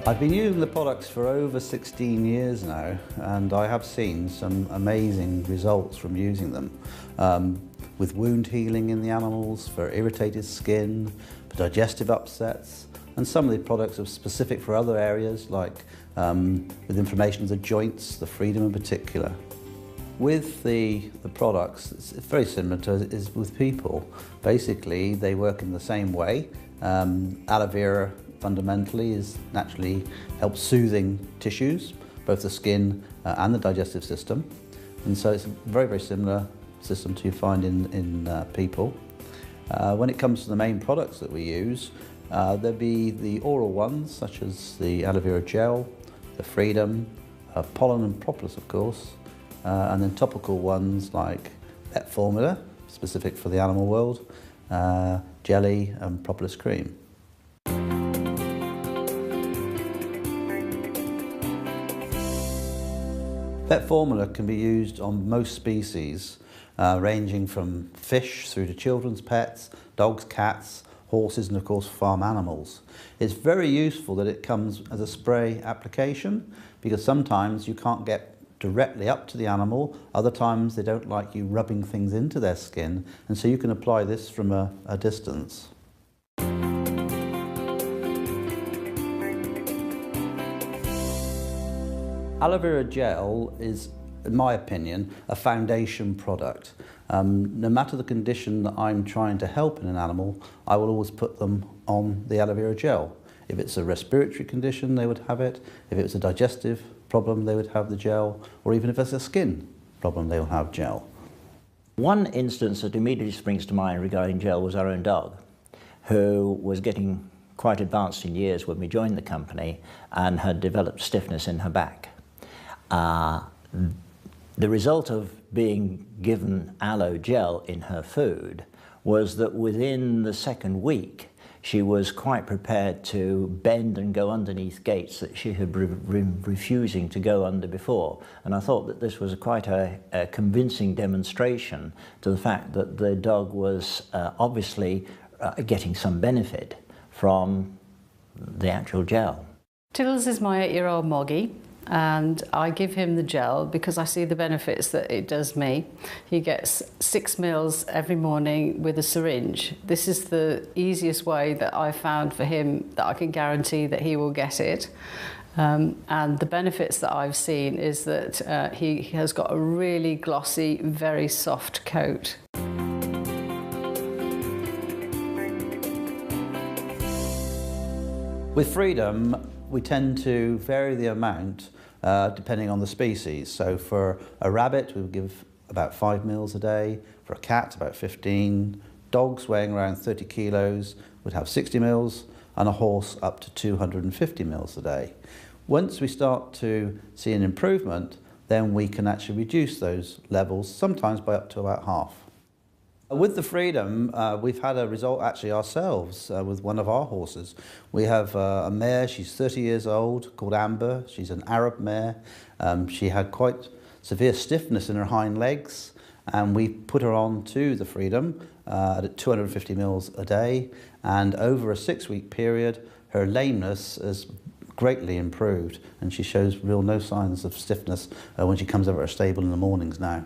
I've been using the products for over 16 years now, and I have seen some amazing results from using them. With wound healing in the animals, for irritated skin, for digestive upsets, and some of the products are specific for other areas, like with inflammation of the joints, the freedom in particular. With the products, it's very similar to it is with people. Basically, they work in the same way. Aloe vera fundamentally naturally helps soothing tissues, both the skin and the digestive system. And so it's a very, very similar system to you find in people. When it comes to the main products that we use, there'll be the oral ones, such as the aloe vera gel, the Freedom, pollen and propolis, of course, and then topical ones like Vet Formula, specific for the animal world, jelly and propolis cream. Vet Formula can be used on most species, ranging from fish through to children's pets, dogs, cats, horses, and of course farm animals. It's very useful that it comes as a spray application, because sometimes you can't get directly up to the animal, other times they don't like you rubbing things into their skin, and so you can apply this from a distance. Aloe vera gel is, in my opinion, a foundation product. No matter the condition that I'm trying to help in an animal, I will always put them on the aloe vera gel. If it's a respiratory condition, they would have it. If it's a digestive problem, they would have the gel. Or even if it's a skin problem, they will have gel. One instance that immediately springs to mind regarding gel was our own dog, who was getting quite advanced in years when we joined the company and had developed stiffness in her back. The result of being given aloe gel in her food was that within the second week she was quite prepared to bend and go underneath gates that she had been refusing to go under before. And I thought that this was quite a convincing demonstration to the fact that the dog was obviously getting some benefit from the actual gel. Tiddles is my 8-year-old Moggy, and I give him the gel because I see the benefits that it does me. He gets 6 meals every morning with a syringe. This is the easiest way that I've found for him that I can guarantee that he will get it. And the benefits that I've seen is that he has got a really glossy, very soft coat. With Freedom, we tend to vary the amount depending on the species. So for a rabbit, we would give about 5 meals a day. For a cat, about 15. Dogs weighing around 30 kilos would have 60 meals, and a horse up to 250 meals a day. Once we start to see an improvement, then we can actually reduce those levels, sometimes by up to about half. With the Freedom, we've had a result actually ourselves with one of our horses. We have a mare, she's 30 years old, called Amber. She's an Arab mare. She had quite severe stiffness in her hind legs, and we put her on to the Freedom at 250 mils a day, and over a 6-week period, her lameness has greatly improved, and she shows no signs of stiffness when she comes over our stable in the mornings now.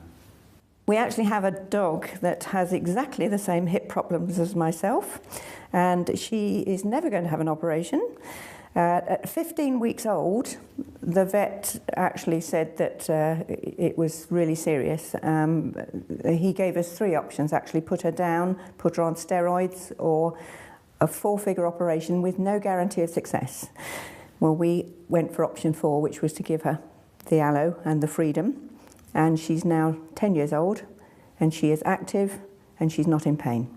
We actually have a dog that has exactly the same hip problems as myself, and she is never going to have an operation. At 15 weeks old, the vet actually said that it was really serious. He gave us 3 options, actually: put her down, put her on steroids, or a 4-figure operation with no guarantee of success. Well, we went for option 4, which was to give her the Aloe and the Freedom. And she's now 10 years old, and she is active, and she's not in pain.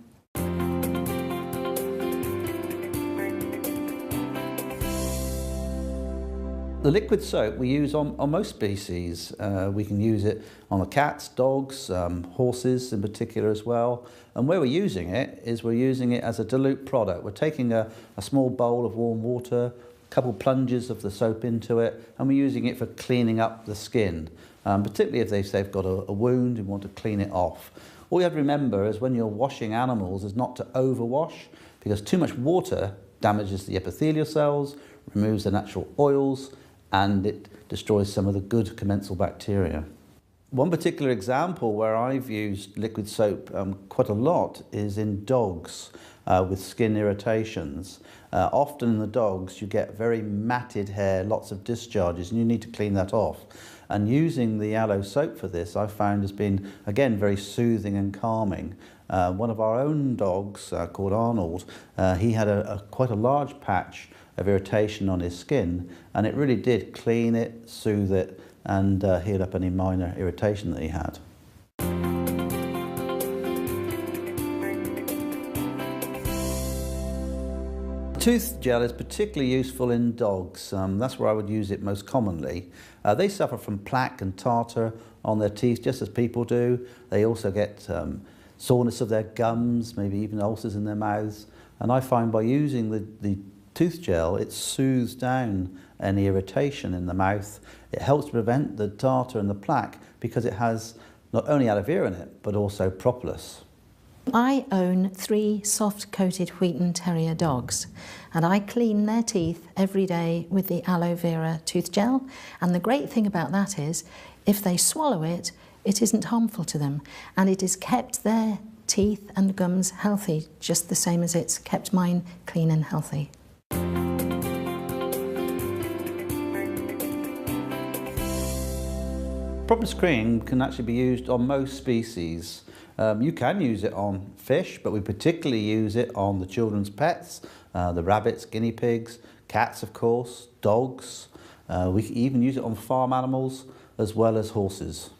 The liquid soap we use on most species. We can use it on the cats, dogs, horses in particular as well. And where we're using it is we're using it as a dilute product. We're taking a small bowl of warm water, a couple plunges of the soap into it, and we're using it for cleaning up the skin. Particularly if they've got a wound and want to clean it off. All you have to remember is when you're washing animals is not to overwash, because too much water damages the epithelial cells, removes the natural oils, and it destroys some of the good commensal bacteria. One particular example where I've used liquid soap quite a lot is in dogs with skin irritations. Often in the dogs you get very matted hair, lots of discharges, and you need to clean that off. And using the aloe soap for this I found has been, again, very soothing and calming. One of our own dogs called Arnold, he had quite a large patch of irritation on his skin, and it really did clean it, soothe it, and heal up any minor irritation that he had. Tooth gel is particularly useful in dogs. That's where I would use it most commonly. They suffer from plaque and tartar on their teeth just as people do. They also get soreness of their gums, maybe even ulcers in their mouths. And I find by using the tooth gel, it soothes down any irritation in the mouth. It helps to prevent the tartar and the plaque because it has not only aloe vera in it, but also propolis. I own 3 soft-coated Wheaten Terrier dogs, and I clean their teeth every day with the aloe vera tooth gel. And the great thing about that is, if they swallow it, it isn't harmful to them, and it has kept their teeth and gums healthy, just the same as it's kept mine clean and healthy. Propolis cream can actually be used on most species. You can use it on fish, but we particularly use it on the children's pets, the rabbits, guinea pigs, cats of course, dogs. We can even use it on farm animals as well as horses.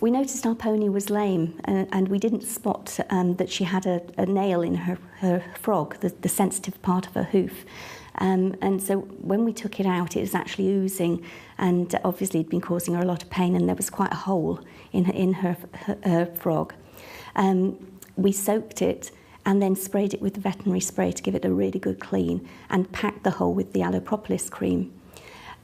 We noticed our pony was lame, and we didn't spot that she had a nail in her frog, the sensitive part of her hoof. And so when we took it out, it was actually oozing, and obviously it'd been causing her a lot of pain, and there was quite a hole in her frog. We soaked it and then sprayed it with the veterinary spray to give it a really good clean, and packed the hole with the aloe propolis cream.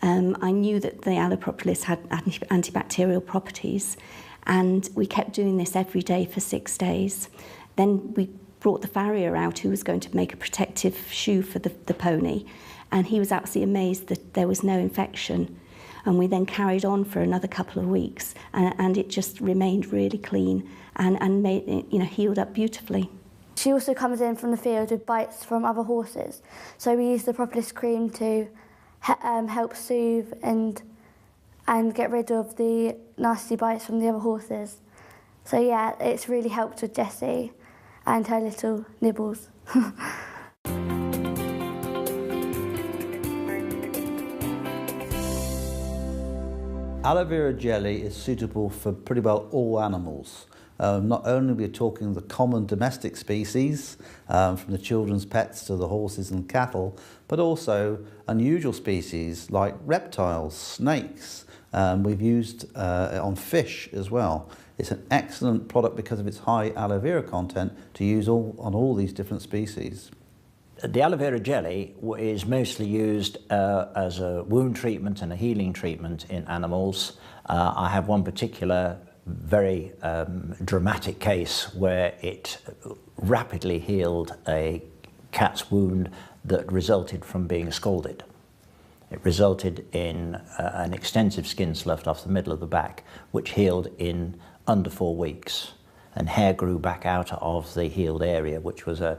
I knew that the aloe propolis had antibacterial properties, and we kept doing this every day for 6 days. Then we brought the farrier out who was going to make a protective shoe for the pony, and he was absolutely amazed that there was no infection. And we then carried on for another couple of weeks, and it just remained really clean and made it, healed up beautifully. She also comes in from the field with bites from other horses, so we use the propolis cream to help soothe and get rid of the nasty bites from the other horses. So yeah, it's really helped with Jessie and her little nibbles. Aloe vera jelly is suitable for pretty well all animals. Not only are we talking the common domestic species, from the children's pets to the horses and cattle, but also unusual species like reptiles, snakes. We've used it on fish as well. It's an excellent product because of its high aloe vera content to use on all these different species. The aloe vera jelly is mostly used as a wound treatment and a healing treatment in animals. I have one particular very dramatic case where it rapidly healed a cat's wound that resulted from being scalded. It resulted in an extensive skin sloughed off the middle of the back, which healed in under 4 weeks, and hair grew back out of the healed area, which was a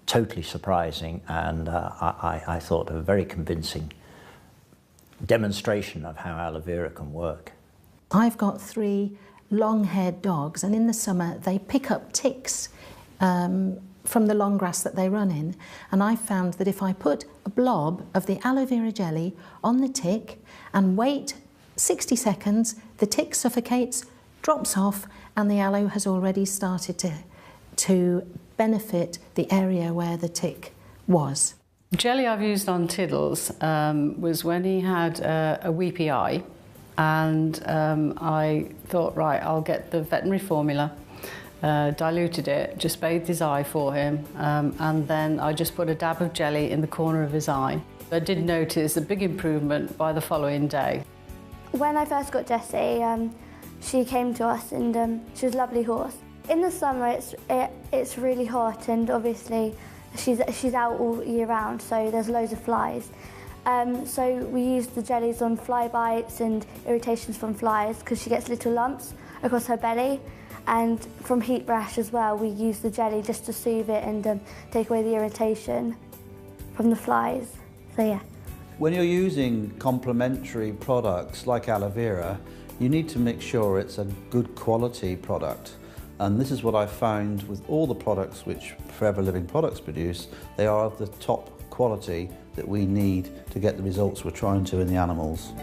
totally surprising and I thought a very convincing demonstration of how aloe vera can work. I've got 3 long-haired dogs, and in the summer they pick up ticks from the long grass that they run in, and I found that if I put a blob of the aloe vera jelly on the tick and wait 60 seconds, the tick suffocates, drops off, and the aloe has already started to benefit the area where the tick was. Jelly I've used on Tiddles was when he had a weepy eye, and I thought, right, I'll get the veterinary formula, diluted it, just bathed his eye for him, and then I just put a dab of jelly in the corner of his eye. I did notice a big improvement by the following day. When I first got Jessie, she came to us, and she was a lovely horse. In the summer it's really hot, and obviously she's out all year round, so there's loads of flies. So we use the jellies on fly bites and irritations from flies because she gets little lumps across her belly. And from heat rash as well, we use the jelly just to soothe it and take away the irritation from the flies. So yeah. When you're using complementary products like aloe vera, you need to make sure it's a good quality product. And this is what I found with all the products which Forever Living Products produce. They are of the top quality that we need to get the results we're trying to in the animals.